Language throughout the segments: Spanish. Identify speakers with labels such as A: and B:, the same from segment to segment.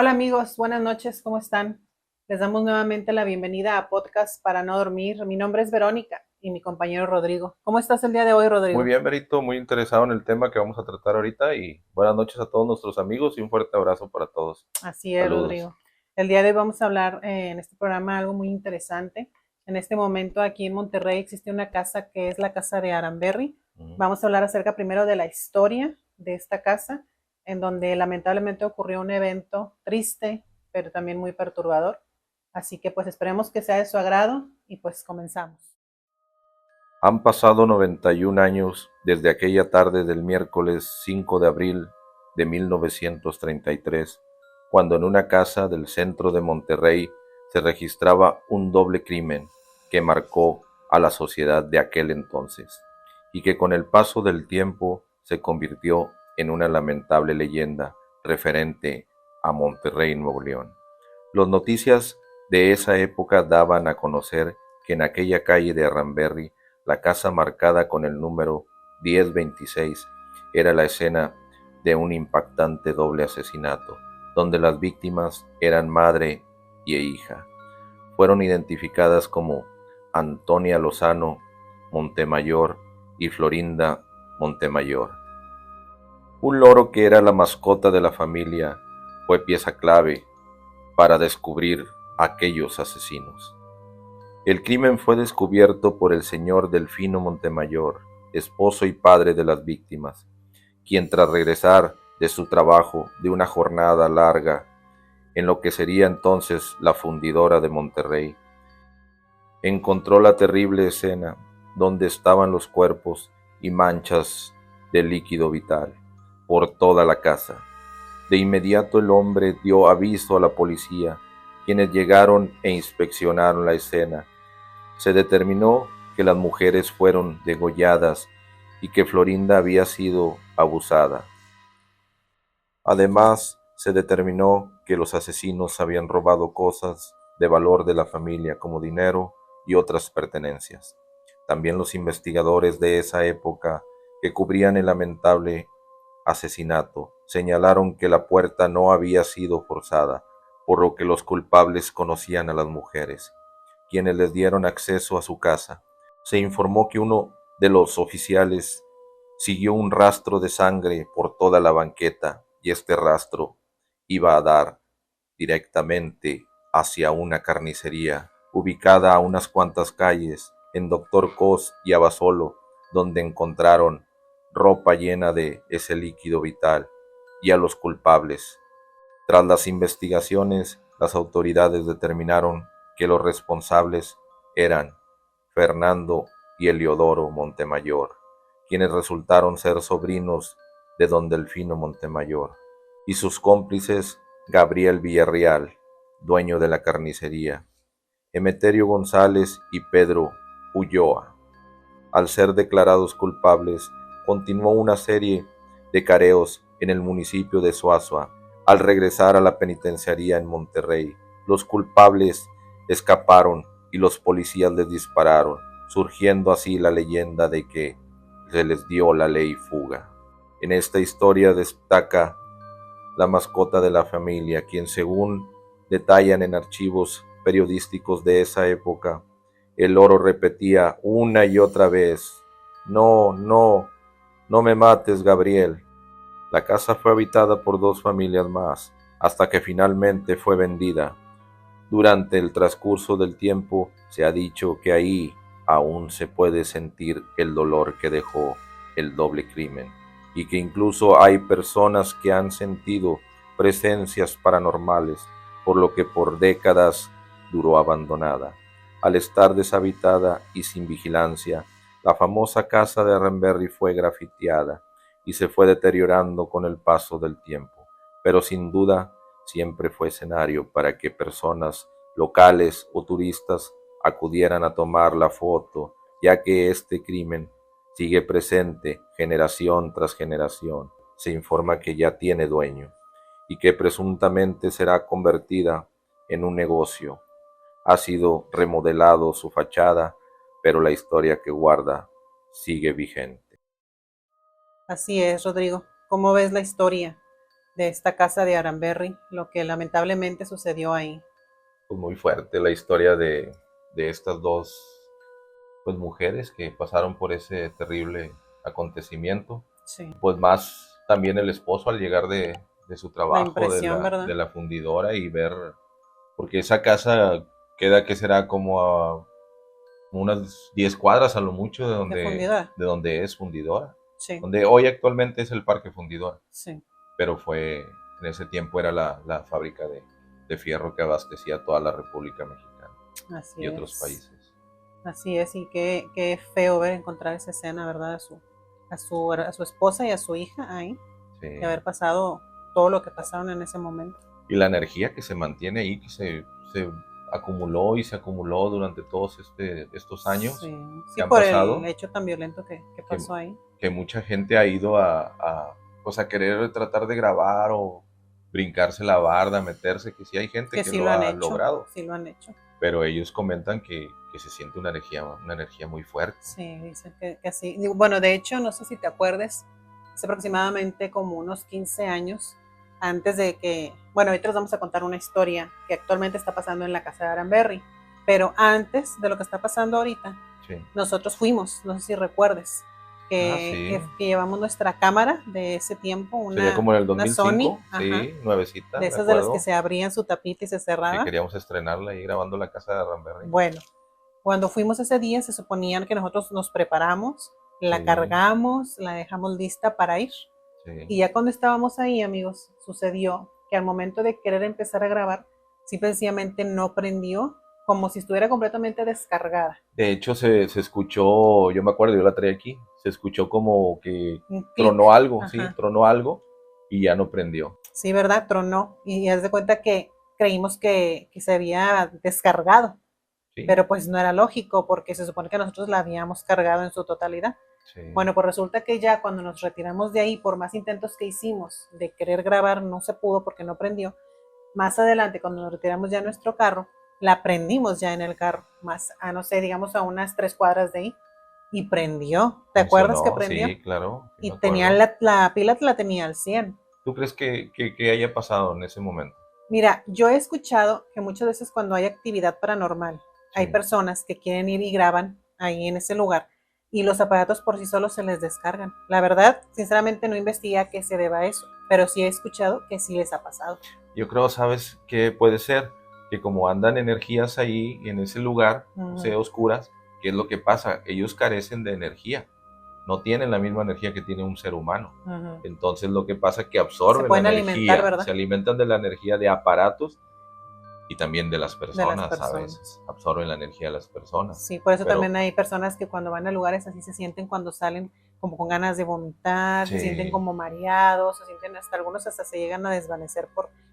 A: Hola amigos, buenas noches, ¿cómo están? Les damos nuevamente la bienvenida a Podcast para no dormir. Mi nombre es Verónica y mi compañero Rodrigo. ¿Cómo estás el día de hoy,
B: Muy
A: Rodrigo?
B: bien, Berito, muy interesado en el tema que vamos a tratar ahorita y buenas noches a todos nuestros amigos y un fuerte abrazo para todos.
A: Así es,
B: Saludos.
A: Rodrigo. El día de hoy vamos a hablar en este programa algo muy interesante. En este momento aquí en Monterrey existe una casa que es la Casa de Aranberry.
B: Ujú.
A: Vamos a hablar acerca primero de la historia de esta casa, en donde lamentablemente ocurrió un evento triste, pero también muy perturbador. Así que pues esperemos que sea de su agrado y pues comenzamos.
B: Han pasado 91 años desde aquella tarde del miércoles 5 de abril de 1933, cuando en una casa del centro de Monterrey se registraba un doble crimen que marcó a la sociedad de aquel entonces y que con el paso del tiempo se convirtió en una lamentable leyenda referente a Monterrey, Nuevo León. Las noticias de esa época daban a conocer que en aquella calle de Arranberry, la casa marcada con el número 1026 era la escena de un impactante doble asesinato, donde las víctimas eran madre y hija. Fueron identificadas como Antonia Lozano Montemayor y Florinda Montemayor. Un loro que era la mascota de la familia fue pieza clave para descubrir a aquellos asesinos. El crimen fue descubierto por el señor Delfino Montemayor, esposo y padre de las víctimas, quien tras regresar de su trabajo de una jornada larga en lo que sería entonces la fundidora de Monterrey, encontró la terrible escena donde estaban los cuerpos y manchas de líquido vital por toda la casa. De inmediato el hombre dio aviso a la policía, quienes llegaron e inspeccionaron la escena. Se determinó que las mujeres fueron degolladas y que Florinda había sido abusada. Además, se determinó que los asesinos habían robado cosas de valor de la familia como dinero y otras pertenencias. También los investigadores de esa época que cubrían el lamentable asesinato señalaron que la puerta no había sido forzada, por lo que los culpables conocían a las mujeres, quienes les dieron acceso a su casa. Se informó que uno de los oficiales siguió un rastro de sangre por toda la banqueta y este rastro iba a dar directamente hacia una carnicería ubicada a unas cuantas calles en Doctor Cos y Abasolo, donde encontraron ropa llena de ese líquido vital y a los culpables. Tras las investigaciones, las autoridades determinaron que los responsables eran Fernando y Eliodoro Montemayor, quienes resultaron ser sobrinos de don Delfino Montemayor, y sus cómplices Gabriel Villarreal, dueño de la carnicería, Emeterio González y Pedro Ulloa. Al ser declarados culpables, continuó una serie de careos en el municipio de Suazua. Al regresar a la penitenciaría en Monterrey, los culpables escaparon y los policías les dispararon, surgiendo así la leyenda de que se les dio la ley fuga. En esta historia destaca la mascota de la familia, quien según detallan en archivos periodísticos de esa época, el loro repetía una y otra vez: no, no, no me mates, Gabriel. La casa fue habitada por dos familias más, hasta que finalmente fue vendida. Durante el transcurso del tiempo se ha dicho que ahí aún se puede sentir el dolor que dejó el doble crimen, y que incluso hay personas que han sentido presencias paranormales, por lo que por décadas duró abandonada. Al estar deshabitada y sin vigilancia, la famosa casa de Renberry fue grafiteada y se fue deteriorando con el paso del tiempo, pero sin duda siempre fue escenario para que personas locales o turistas acudieran a tomar la foto, ya que este crimen sigue presente generación tras generación. Se informa que ya tiene dueño y que presuntamente será convertida en un negocio. Ha sido remodelado su fachada, pero la historia que guarda sigue vigente.
A: Así es, Rodrigo. ¿Cómo ves la historia? de esta casa de Aranberry, lo que lamentablemente sucedió ahí.
B: Pues muy fuerte la historia de estas dos pues mujeres que pasaron por ese terrible acontecimiento.
A: Sí,
B: Pues más también el esposo al llegar de su
A: la
B: trabajo,
A: impresión, ¿verdad?
B: de la fundidora y ver, porque esa casa queda que será como a unas 10 cuadras a lo mucho
A: De fundidora.
B: de donde es fundidora,
A: Sí,
B: donde hoy actualmente es el Parque Fundidora,
A: sí,
B: pero fue, en ese tiempo era la fábrica de fierro que abastecía toda la República Mexicana
A: así
B: y otros
A: es.
B: países.
A: Así es, y qué feo ver encontrar esa escena, ¿verdad? A su esposa y a su hija ahí,
B: Sí.
A: y haber pasado todo lo que pasaron en ese momento.
B: Y la energía que se mantiene ahí, que se acumuló y se acumuló durante todos estos años
A: Sí,
B: que
A: sí,
B: han
A: por el
B: pasado,
A: hecho tan violento que
B: que,
A: pasó ahí.
B: que mucha gente ha ido pues a querer tratar de grabar o brincarse la barda, meterse, que sí hay gente
A: Que
B: que
A: sí
B: lo
A: lo han
B: ha
A: hecho,
B: logrado,
A: sí lo han hecho.
B: pero ellos comentan que se siente una energía muy fuerte.
A: Sí, dicen que sí. Bueno, de hecho, no sé si te acuerdes, hace aproximadamente como unos 15 años, antes de que, bueno, ahorita les vamos a contar una historia que actualmente está pasando en la casa de Aranberry, pero antes de lo que está pasando ahorita,
B: Sí.
A: nosotros fuimos, no sé si recuerdes,
B: Sí.
A: que llevamos nuestra cámara de ese tiempo,
B: Sería como en el
A: una Sony,
B: 2005,
A: ajá,
B: sí, nuevecita,
A: de
B: me
A: esas de las que
B: acuerdo,
A: se abrían su tapita y se
B: que
A: cerraba.
B: queríamos estrenarla ahí grabando la casa de Ramberry.
A: Bueno, cuando fuimos ese día se suponían que nosotros nos preparamos, la
B: Sí.
A: cargamos, la dejamos lista para ir.
B: Sí.
A: Y ya cuando estábamos ahí, amigos, sucedió que al momento de querer empezar a grabar, simplemente no prendió, como si estuviera completamente descargada.
B: De hecho, se escuchó, yo me acuerdo, yo la traía aquí, se escuchó como que
A: Un clic.
B: tronó algo, sí,
A: Ajá.
B: tronó algo y ya no prendió.
A: Sí, ¿verdad? Tronó. Y haz de cuenta que creímos que se había descargado.
B: Sí.
A: Pero pues no era lógico porque se supone que nosotros la habíamos cargado en su totalidad.
B: Sí.
A: Bueno, pues resulta que ya cuando nos retiramos de ahí, por más intentos que hicimos de querer grabar, no se pudo porque no prendió. Más adelante, cuando nos retiramos ya en nuestro carro, la prendimos ya en el carro, más a no sé, digamos a unas 3 cuadras de ahí, y prendió. ¿Te acuerdas que prendió?
B: Sí, claro. Sí,
A: y tenía la pila la tenía al 100.
B: ¿Tú crees que haya pasado en ese momento?
A: Mira, yo he escuchado que muchas veces cuando hay actividad paranormal, hay personas que quieren ir y graban ahí en ese lugar y los aparatos por sí solos se les descargan. La verdad, sinceramente no investigué a qué se deba a eso, pero sí he escuchado que sí les ha pasado.
B: Yo creo, ¿sabes qué puede ser? Que como andan energías ahí en ese lugar, o sea, oscuras, ¿qué es lo que pasa? Ellos carecen de energía. No tienen la misma energía que tiene un ser humano. Entonces lo que pasa es que absorben la energía,
A: ¿verdad?
B: se alimentan de la energía de aparatos y también de las personas, a veces. Absorben la energía de las personas.
A: Sí, por eso también hay personas que cuando van a lugares así se sienten cuando salen como con ganas de vomitar, se sienten como mareados, se sienten hasta algunos hasta se llegan a desvanecer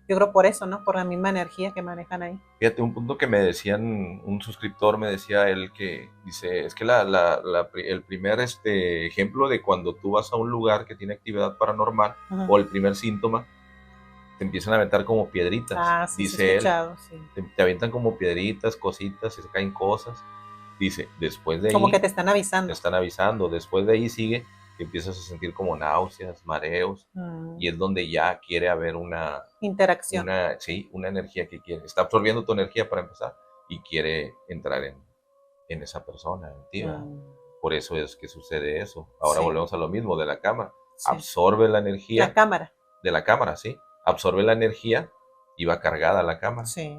A: yo creo por eso, ¿no? Por la misma energía que manejan ahí.
B: Fíjate, un punto que me decían, un suscriptor me decía él que dice, es que el primer ejemplo de cuando tú vas a un lugar que tiene actividad paranormal o el primer síntoma, te empiezan a aventar como piedritas,
A: Sí,
B: dice él.
A: Sí.
B: Te avientan como piedritas, cositas, y se caen cosas. Dice, después de ahí...
A: Como que te están avisando.
B: Te están avisando, después de ahí sigue que empiezas a sentir como náuseas, mareos, y es donde ya quiere haber una...
A: interacción.
B: Una energía que quiere, está absorbiendo tu energía para empezar, y quiere entrar en esa persona, en ti. Por eso es que sucede eso. Ahora volvemos a lo mismo de la cámara. Absorbe la energía.
A: La cámara.
B: De la cámara, sí. Absorbe la energía y va cargada la cámara.
A: Sí.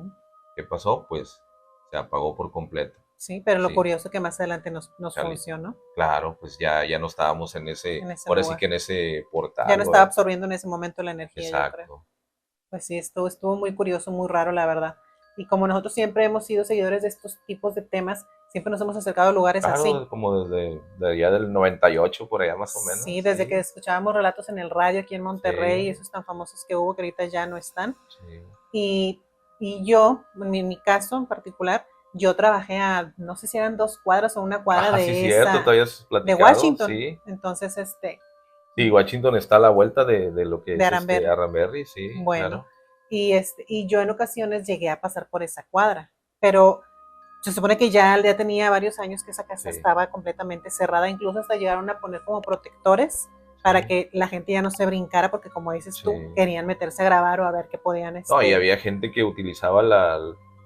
B: ¿Qué pasó? Pues se apagó por completo.
A: Sí, pero lo curioso que más adelante nos funcionó.
B: Claro, pues ya no estábamos en ese ahora sí que en ese portal.
A: Ya no estaba absorbiendo en ese momento la energía.
B: Exacto.
A: Yo creo. Pues sí, estuvo muy curioso, muy raro, la verdad. Y como nosotros siempre hemos sido seguidores de estos tipos de temas, siempre nos hemos acercado a lugares así.
B: Como desde allá del 98, por allá más o menos.
A: Sí, desde que escuchábamos relatos en el radio aquí en Monterrey, esos tan famosos que hubo que ahorita ya no están. Sí. Y yo, en mi caso en particular, yo trabajé a, no sé si eran 2 cuadras o 1 cuadra de Washington.
B: Sí.
A: Entonces,
B: sí, Washington está a la vuelta de lo que
A: de
B: es
A: Aranberry.
B: Sí.
A: Bueno, claro. Y yo en ocasiones llegué a pasar por esa cuadra, pero se supone que ya tenía varios años que esa casa estaba completamente cerrada, incluso hasta llegaron a poner como protectores para que la gente ya no se brincara, porque como dices tú,
B: Sí.
A: querían meterse a grabar o a ver qué podían.
B: No, y había gente que utilizaba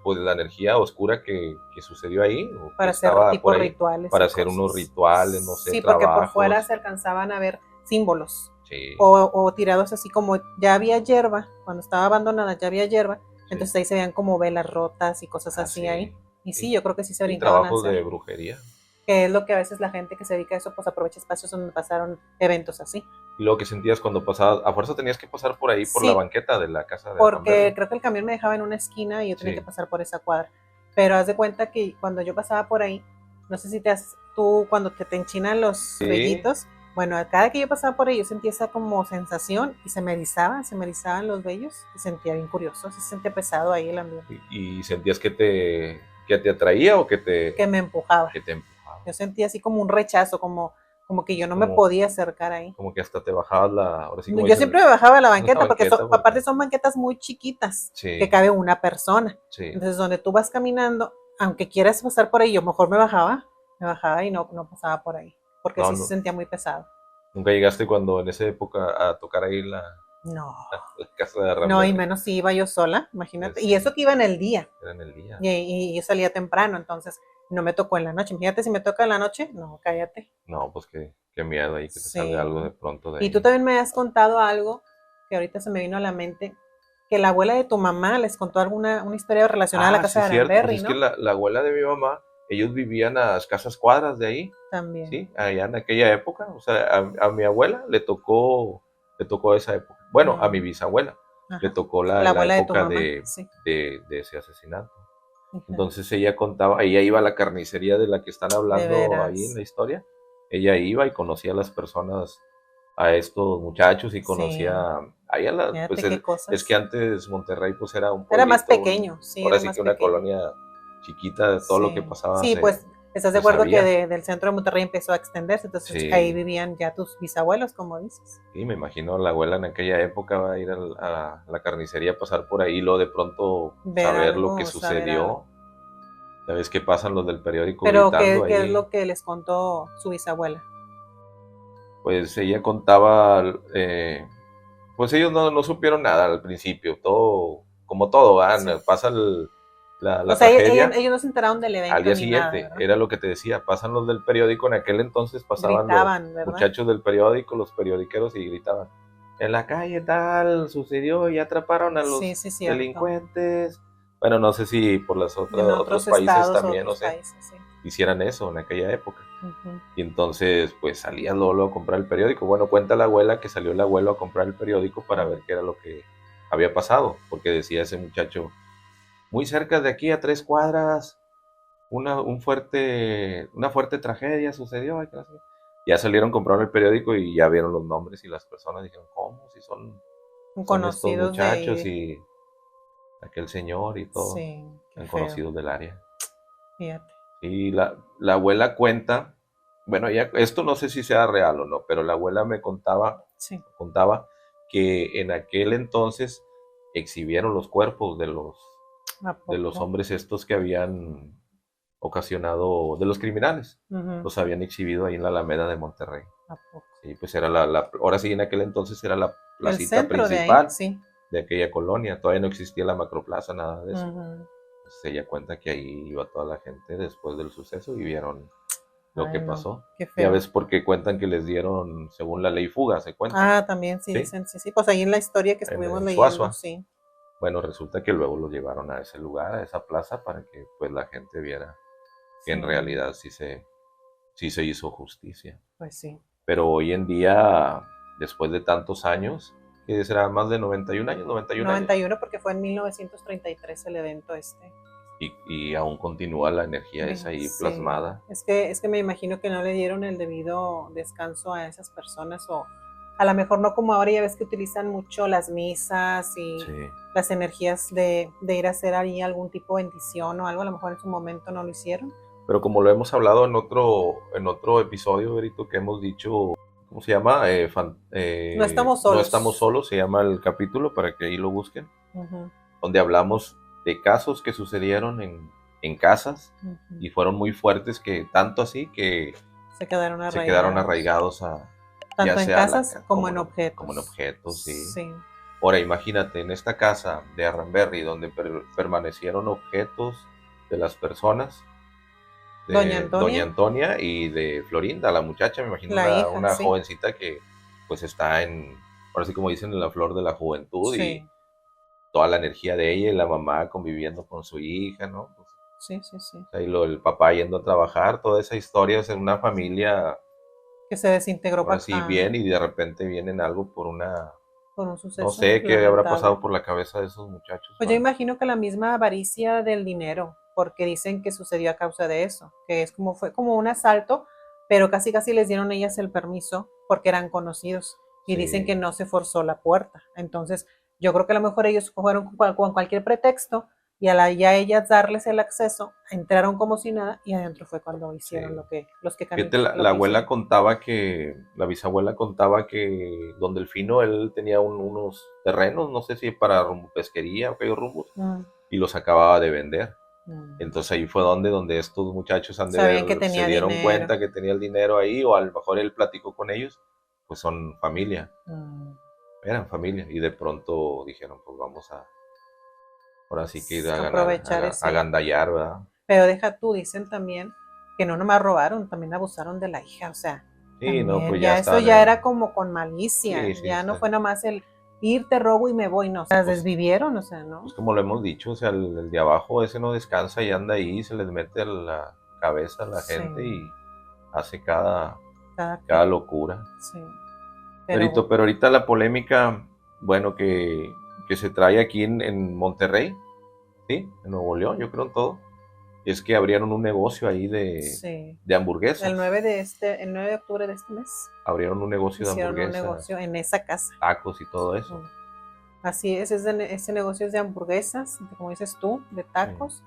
B: pues, la energía oscura que sucedió ahí, o que
A: Para hacer
B: estaba
A: tipo
B: por ahí,
A: rituales
B: para
A: y
B: hacer
A: cosas.
B: unos rituales, no sé,
A: Sí, porque por
B: trabajos.
A: fuera se alcanzaban a ver símbolos.
B: Sí.
A: O tirados así como ya había hierba, cuando estaba abandonada ya había hierba,
B: Sí.
A: entonces ahí se veían como velas rotas y cosas así
B: Sí.
A: ahí. Y sí,
B: Sí.
A: yo creo que sí se
B: Sí,
A: brincaban a
B: trabajos
A: hacer.
B: de brujería.
A: Que es lo que a veces la gente que se dedica a eso, pues aprovecha espacios donde pasaron eventos así.
B: Y lo que sentías cuando pasabas, a fuerza tenías que pasar por ahí, por la
A: Sí,
B: banqueta de la casa de
A: porque creo que el camión me dejaba en una esquina y yo tenía
B: Sí.
A: que pasar por esa cuadra. Pero haz de cuenta que cuando yo pasaba por ahí, no sé si te haces, tú cuando te enchinan los
B: Sí.
A: vellitos, bueno, cada que yo pasaba por ahí yo sentía esa como sensación y se me erizaban los vellos y sentía bien curioso, se sentía pesado ahí el ambiente.
B: ¿Y sentías que te atraía o que
A: me empujaba?
B: Que te empujaba.
A: Yo sentía así como un rechazo, como que yo no
B: Como,
A: me podía acercar ahí.
B: Como que hasta te bajabas ahora sí como
A: Yo
B: dicen,
A: siempre me bajaba a la banqueta,
B: la
A: porque,
B: banqueta,
A: aparte son banquetas muy chiquitas,
B: sí,
A: que cabe una persona.
B: Sí.
A: Entonces, donde tú vas caminando, aunque quieras pasar por ahí, yo mejor me bajaba y no pasaba por ahí, porque sí se sentía muy pesado.
B: ¿Nunca llegaste cuando en esa época a tocar ahí la casa de Ramberry?
A: No, y menos si iba yo sola, imagínate. Pues sí. Y eso que iba en el día.
B: Era en el día.
A: Y yo salía temprano, entonces no me tocó en la noche. Imagínate si me toca en la noche, no, cállate.
B: No, pues qué miedo ahí que te salga algo de pronto de ahí.
A: Y tú también me has contado algo que ahorita se me vino a la mente, que la abuela de tu mamá les contó una historia relacionada a la casa de Ramberry,
B: pues ¿no? Es que la abuela de mi mamá, ellos vivían a escasas cuadras de ahí.
A: También.
B: Sí, allá en aquella época. O sea, a mi abuela le tocó esa época. Bueno, a mi bisabuela le tocó la época de ese asesinato. Entonces ella contaba, ella iba a la carnicería de la que están hablando ahí en la historia. Ella iba y conocía a las personas, a estos muchachos, y conocía pues es que antes Monterrey pues era un pueblito,
A: era más pequeño, sí,
B: ahora sí que una colonia chiquita de todo lo que pasaba.
A: Sí, pues estás de acuerdo que del centro de Monterrey empezó a extenderse, entonces ahí vivían ya tus bisabuelos, como dices.
B: Sí, me imagino la abuela en aquella época va a ir a la carnicería, a pasar por ahí, y luego de pronto saber lo que sucedió. ¿Sabes qué pasan los del periódico gritando ahí?
A: ¿Pero qué es lo que les contó su bisabuela?
B: Pues ella contaba, pues ellos no supieron nada al principio, todo, como todo, pasa la tragedia.
A: Ellos no se enteraron del evento
B: al día siguiente, nada, era lo que te decía, pasan los del periódico, en aquel entonces pasaban los muchachos del periódico, los periodiqueros, y gritaban, en la calle tal, sucedió, y atraparon a los delincuentes. Bueno, no sé si por otros países también, no sé, hicieran eso en aquella época. Y entonces, pues salía Lolo a comprar el periódico. Bueno, cuenta la abuela que salió el abuelo a comprar el periódico para ver qué era lo que había pasado, porque decía ese muchacho, muy cerca de aquí, a 3 cuadras, una fuerte tragedia sucedió. Ya salieron, compraron el periódico y ya vieron los nombres, y las personas dijeron, ¿cómo? Si son
A: conocidos
B: estos muchachos y aquel señor y todo, conocidos del área.
A: Fíjate.
B: Y la abuela cuenta, bueno, esto no sé si sea real o no, pero la abuela me contaba que en aquel entonces exhibieron los cuerpos de los hombres estos que habían ocasionado, de los criminales, los habían exhibido ahí en la Alameda de Monterrey. Sí, pues era ahora sí, en aquel entonces era la placita principal de aquella colonia, todavía no existía la macroplaza, nada de eso. Pues ella cuenta que ahí iba toda la gente después del suceso y vieron lo que pasó. Ya ves, porque cuentan que les dieron, según la ley, fuga, se cuenta.
A: También sí, dicen, sí, pues ahí en la historia que estuvimos leyendo,
B: Suazua.
A: sí.
B: Bueno, resulta que luego los llevaron a ese lugar, a esa plaza, para que pues la gente viera que en realidad sí se hizo justicia.
A: Pues sí.
B: Pero hoy en día, después de tantos años, que será más de 91 años,
A: 91 porque fue en 1933 el evento este.
B: Y aún continúa la energía esa ahí plasmada.
A: Es que me imagino que no le dieron el debido descanso a esas personas, o a lo mejor no como ahora, ya ves que utilizan mucho las misas y las energías de ir a hacer ahí algún tipo de bendición o algo, a lo mejor en su momento no lo hicieron.
B: Pero como lo hemos hablado en otro episodio, Berito, que hemos dicho, ¿cómo se llama?
A: No estamos solos.
B: No estamos solos, se llama el capítulo, para que ahí lo busquen, donde hablamos de casos que sucedieron en casas y fueron muy fuertes, que tanto así que
A: se quedaron
B: arraigados ya
A: Tanto en
B: sea
A: casas como en
B: como en
A: objetos.
B: objetos, sí.
A: Sí.
B: Ahora imagínate, en esta casa de Arranberry, donde permanecieron objetos de las personas,
A: Doña
B: de Doña
A: Antonia,
B: Antonia y de Florinda, la muchacha, me imagino
A: la hija,
B: una
A: sí.
B: jovencita que pues está en, ahora sí como dicen, en la flor de la juventud y
A: Sí,
B: toda la energía de ella y la mamá conviviendo con su hija, ¿no? Pues,
A: sí, sí, sí.
B: ahí el papá yendo a trabajar, toda esa historia es en una familia,
A: Que se desintegró
B: ahora sí
A: ajá,
B: bien y de repente vienen algo por una,
A: por un
B: no
A: suceso
B: sé qué habrá pasado
A: lamentable.
B: por la cabeza de esos muchachos,
A: Pues yo imagino que la misma avaricia del dinero, porque dicen que sucedió a causa de eso, que es como fue como un asalto, pero casi casi les dieron ellas el permiso porque eran conocidos y dicen que
B: Sí.
A: no se forzó la puerta. Entonces, yo creo que a lo mejor ellos fueron con cualquier pretexto y a la ya ellas darles el acceso, entraron como si nada y adentro fue cuando hicieron
B: Sí. Fíjate,
A: lo
B: la
A: que
B: abuela
A: hicieron.
B: contaba que, la bisabuela contaba que don Delfino, él tenía unos terrenos, no sé si para rumbo pesquería o aquellos rumbos,
A: Mm,
B: y los acababa de vender.
A: mm.
B: Entonces ahí fue donde estos muchachos han de
A: Sabían que
B: ver, se
A: tenía
B: dieron
A: dinero.
B: cuenta que tenía el dinero ahí, o a lo mejor él platicó con ellos, pues son familia,
A: Mm.
B: eran familia, y de pronto dijeron, pues vamos a, ahora sí que ir a ganar,
A: Aprovechar
B: a
A: ese.
B: gandallar, ¿verdad?
A: Pero deja tú, dicen también que no nomás robaron, también abusaron de la hija, o sea,
B: Sí, no,
A: también
B: pues ya
A: ya eso
B: están
A: ya era
B: en,
A: como con malicia,
B: sí, sí,
A: ya no
B: sí.
A: fue nomás el ir, te robo y me voy, no, o sea, las
B: Pues
A: desvivieron, o sea,
B: pues
A: ¿no?
B: como lo hemos dicho, o sea, el de abajo ese no descansa y anda ahí, se les mete a la cabeza a la
A: Sí,
B: gente y hace
A: cada
B: cada
A: quien,
B: locura.
A: sí,
B: Perito,
A: pero
B: pero ahorita la polémica, bueno, que se trae aquí en Monterrey, ¿sí? En Nuevo León, yo creo en todo, es que abrieron un negocio ahí
A: sí,
B: de hamburguesas.
A: el 9 de octubre de este mes
B: Abrieron un negocio de
A: hicieron un
B: hamburguesas,
A: negocio en esa casa.
B: tacos y todo eso.
A: Mm. Así es, ese negocio es de hamburguesas, como dices tú, de
B: Sí.
A: tacos.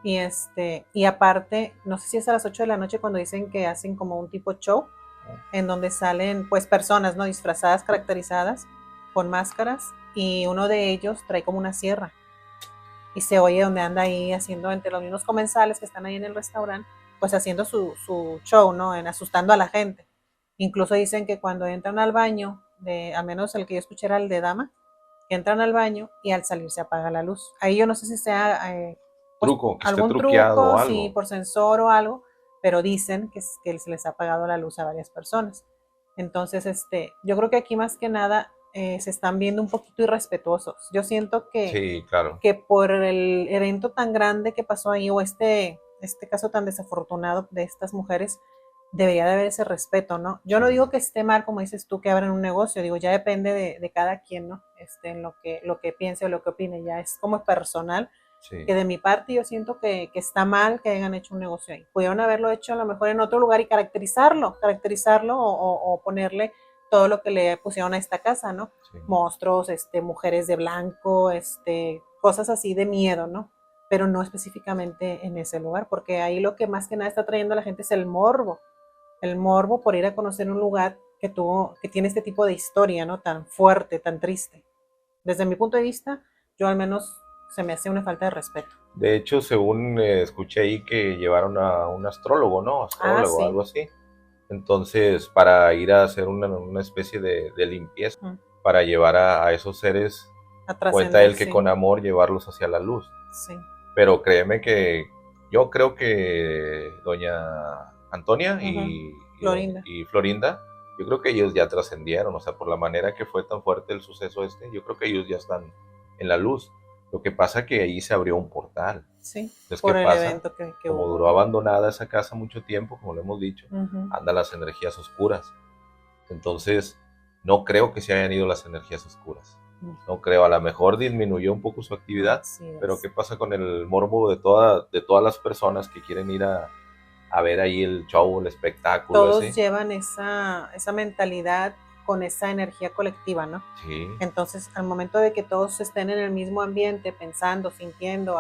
A: Y aparte, no sé si es a las 8 de la noche cuando dicen que hacen como un tipo show, en donde salen pues personas, ¿no? Disfrazadas, caracterizadas, con máscaras, y uno de ellos trae como una sierra. Y se oye donde anda ahí haciendo, entre los mismos comensales que están ahí en el restaurante, pues haciendo su show, ¿no? En asustando a la gente. Incluso dicen que cuando entran al baño, al menos el que yo escuché era el de dama, que entran al baño y al salir se apaga la luz. Ahí yo no sé si sea pues
B: Truco, que esté
A: algún
B: truqueado o
A: truco,
B: algo.
A: si por sensor o algo, pero dicen que se les ha apagado la luz a varias personas. Entonces, yo creo que aquí más que nada se están viendo un poquito irrespetuosos. Yo siento
B: Sí, claro.
A: que por el evento tan grande que pasó ahí o este caso tan desafortunado de estas mujeres, debería de haber ese respeto, ¿no? Yo no
B: Sí,
A: digo que esté mal, como dices tú, que abran un negocio, digo, ya depende de cada quien, ¿no? En lo que piense o lo que opine, ya es como personal,
B: sí.
A: que de mi parte yo siento que está mal que hayan hecho un negocio ahí. Pudieron haberlo hecho a lo mejor en otro lugar y caracterizarlo o ponerle todo lo que le pusieron a esta casa, ¿no?
B: Sí.
A: Monstruos, mujeres de blanco, cosas así de miedo, ¿no? Pero no específicamente en ese lugar, porque ahí lo que más que nada está trayendo a la gente es el morbo por ir a conocer un lugar que tiene este tipo de historia, ¿no? Tan fuerte, tan triste. Desde mi punto de vista, yo al menos se me hace una falta de respeto.
B: De hecho, según escuché ahí que llevaron a un astrólogo, ¿no?
A: Ah,
B: Astrólogo,
A: sí.
B: algo así. Entonces, para ir a hacer una especie de limpieza,
A: Mm.
B: para llevar a esos seres,
A: A
B: cuenta
A: trascender,
B: él que
A: sí.
B: con amor llevarlos hacia la luz.
A: Sí.
B: Pero créeme que yo creo que doña Antonia
A: Ujú. Florinda.
B: y Florinda, yo creo que ellos ya trascendieron, o sea, por la manera que fue tan fuerte el suceso yo creo que ellos ya están en la luz. Lo que pasa que ahí se abrió un portal.
A: Sí.
B: Entonces, ¿qué
A: Por el
B: pasa?
A: evento que
B: Como
A: hubo,
B: duró
A: ¿no?
B: abandonada esa casa mucho tiempo, como lo hemos dicho,
A: Ujú.
B: andan las energías oscuras. Entonces, no creo que se hayan ido las energías oscuras. No creo, a lo mejor disminuyó un poco su actividad,
A: Así
B: pero
A: es.
B: ¿qué pasa con el morbo de todas las personas que quieren ir a ver ahí el show, el espectáculo
A: Todos
B: ese?
A: llevan esa mentalidad con esa energía colectiva, ¿no?
B: Sí,
A: Entonces, al momento de que todos estén en el mismo ambiente, pensando, sintiendo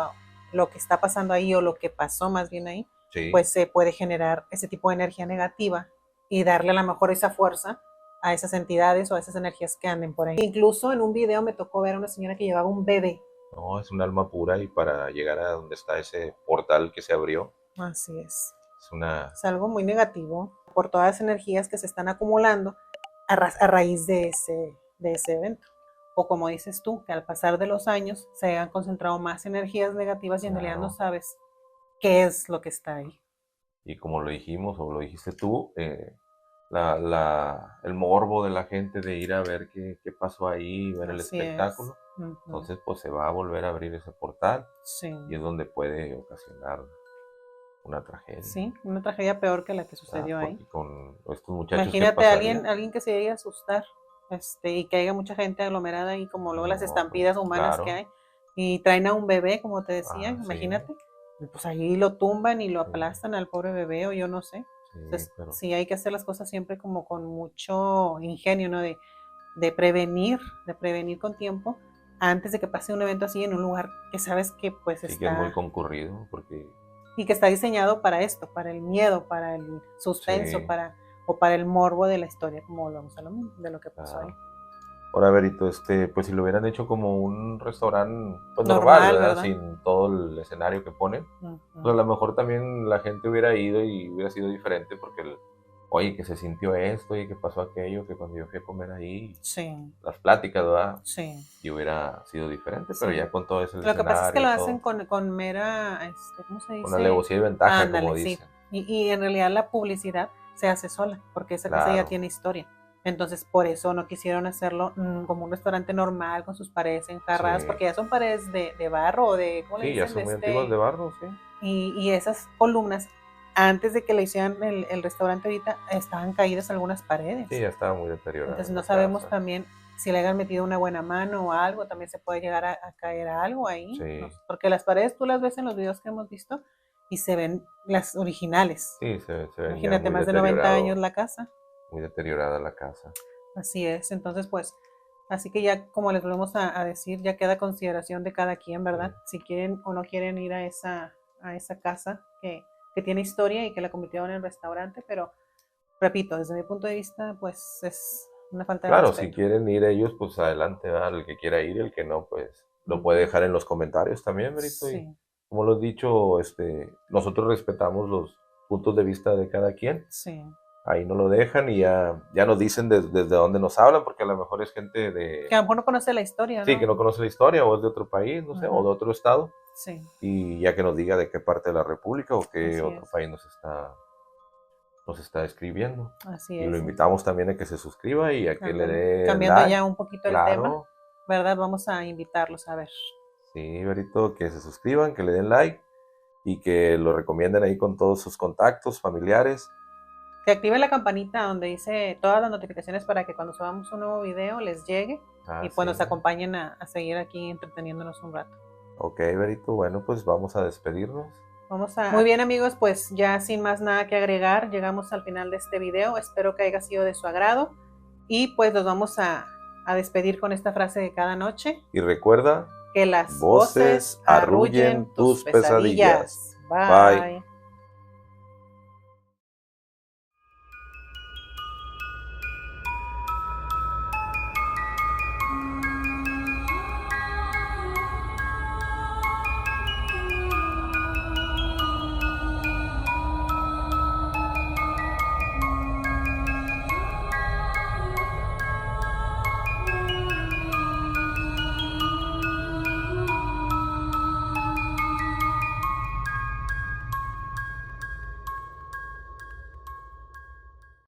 A: lo que está pasando ahí o lo que pasó más bien ahí,
B: sí,
A: pues se puede generar ese tipo de energía negativa y darle a lo mejor esa fuerza a esas entidades o a esas energías que anden por ahí. Incluso en un video me tocó ver a una señora que llevaba un bebé.
B: no, es un alma pura y para llegar a donde está ese portal que se abrió,
A: Así es.
B: es una,
A: Es algo muy negativo por todas las energías que se están acumulando. a raíz de ese evento. O como dices tú, que al pasar de los años se han concentrado más energías negativas y en realidad no
B: Claro.
A: sabes qué es lo que está ahí.
B: Y como lo dijimos, o lo dijiste tú, el morbo de la gente de ir a ver qué pasó ahí, ver el
A: Así
B: espectáculo.
A: es. Ujú.
B: Entonces, pues se va a volver a abrir ese portal
A: Sí.
B: y es donde puede ocasionar una tragedia.
A: Sí, una tragedia peor que la que sucedió ahí.
B: Porque con estos muchachos, ¿qué
A: Imagínate
B: pasaría?
A: alguien que se llegue a asustar, y que haya mucha gente aglomerada y como luego las
B: No,
A: estampidas humanas
B: claro.
A: que hay, y traen a un bebé, como te decía,
B: Sí,
A: imagínate, pues ahí lo tumban y lo
B: sí,
A: aplastan al pobre bebé o yo no sé.
B: sí,
A: Entonces,
B: pero
A: sí hay que hacer las cosas siempre como con mucho ingenio, ¿no? De prevenir con tiempo antes de que pase un evento así en un lugar que sabes que pues
B: sí que es muy
A: está
B: concurrido, porque
A: y que está diseñado para esto, para el miedo, para el suspenso,
B: sí,
A: o para el morbo de la historia, como volvemos a lo mismo, de lo que pasó ahí.
B: claro. Ahora, Berito, pues si lo hubieran hecho como un restaurante pues normal,
A: Normal,
B: ¿verdad?
A: ¿verdad?
B: Sin todo el escenario que ponen, pues a
A: Ujú.
B: lo mejor también la gente hubiera ido y hubiera sido diferente porque, oye, que se sintió esto y que pasó aquello, que cuando yo fui a comer ahí,
A: Sí,
B: las pláticas, ¿verdad?
A: sí,
B: Y hubiera sido diferente, pero
A: sí.
B: ya con todo ese
A: Lo que pasa es que
B: escenario
A: lo
B: y
A: hacen
B: todo,
A: con mera, ¿cómo se
B: con
A: dice?
B: alevosía y ventaja, como
A: Ándale, sí.
B: dicen.
A: Y en realidad la publicidad se hace sola, porque esa casa ya
B: Claro,
A: tiene historia. Entonces, por eso no quisieron hacerlo como un restaurante normal, con sus paredes
B: sí.
A: enjarradas, porque ya son paredes de barro o de, ¿cómo le
B: Sí, ya
A: dicen?
B: son muy antiguas de barro, sí.
A: Y esas columnas, antes de que le hicieran el restaurante ahorita, estaban caídas algunas
B: Sí,
A: paredes.
B: ya estaba muy deteriorada
A: Entonces no
B: la
A: sabemos
B: casa.
A: también si le hayan metido una buena mano o algo, también se puede llegar a caer algo ahí, ¿no?
B: Sí,
A: Porque las paredes tú las ves en los videos que hemos visto y se ven las originales.
B: sí, se ven ya
A: Imagínate,
B: muy
A: más de 90 años
B: deteriorado,
A: la casa.
B: muy deteriorada la casa.
A: Así es, entonces pues, así que ya como les volvemos a decir, ya queda consideración de cada quien,
B: Sí.
A: ¿verdad? Si quieren o no quieren ir a esa casa que tiene historia y que la convirtieron en restaurante, pero repito, desde mi punto de vista, pues es una falta de
B: Claro, si
A: respeto.
B: quieren ir ellos, pues adelante, ¿verdad? El que quiera ir, el que no, pues lo puede
A: Ujú.
B: dejar en los comentarios también, Berito. Y
A: Sí,
B: como lo he dicho, nosotros respetamos los puntos de vista de cada quien.
A: sí.
B: Ahí no lo dejan y ya nos dicen desde dónde nos hablan, porque a lo mejor es gente
A: Que a lo mejor no conoce la historia,
B: sí, que
A: ¿no?
B: no conoce la historia o es de otro país, no sé, o de
A: Ujú.
B: otro estado.
A: Sí,
B: Y ya que nos diga de qué parte de la República o qué
A: así
B: otro
A: es,
B: país nos está escribiendo.
A: así
B: Y lo
A: es.
B: invitamos también a que se suscriba y a que le
A: Ándale.
B: dé
A: Cambiando
B: like.
A: ya un poquito el tema,
B: Claro,
A: ¿verdad? Vamos a invitarlos a ver.
B: sí, Berito, que se suscriban, que le den like y que lo recomienden ahí con todos sus contactos, familiares.
A: Que activen la campanita donde dice todas las notificaciones para que cuando subamos un nuevo video les llegue y pues
B: Sí.
A: nos acompañen a seguir aquí entreteniéndonos un rato.
B: Ok, Berito, bueno, pues vamos a despedirnos.
A: Muy bien amigos, pues ya sin más nada que agregar, llegamos al final de este video. Espero que haya sido de su agrado y pues nos vamos a despedir con esta frase de cada noche.
B: Y recuerda,
A: Que las
B: voces
A: voces arrullen tus pesadillas. Bye.
B: Bye.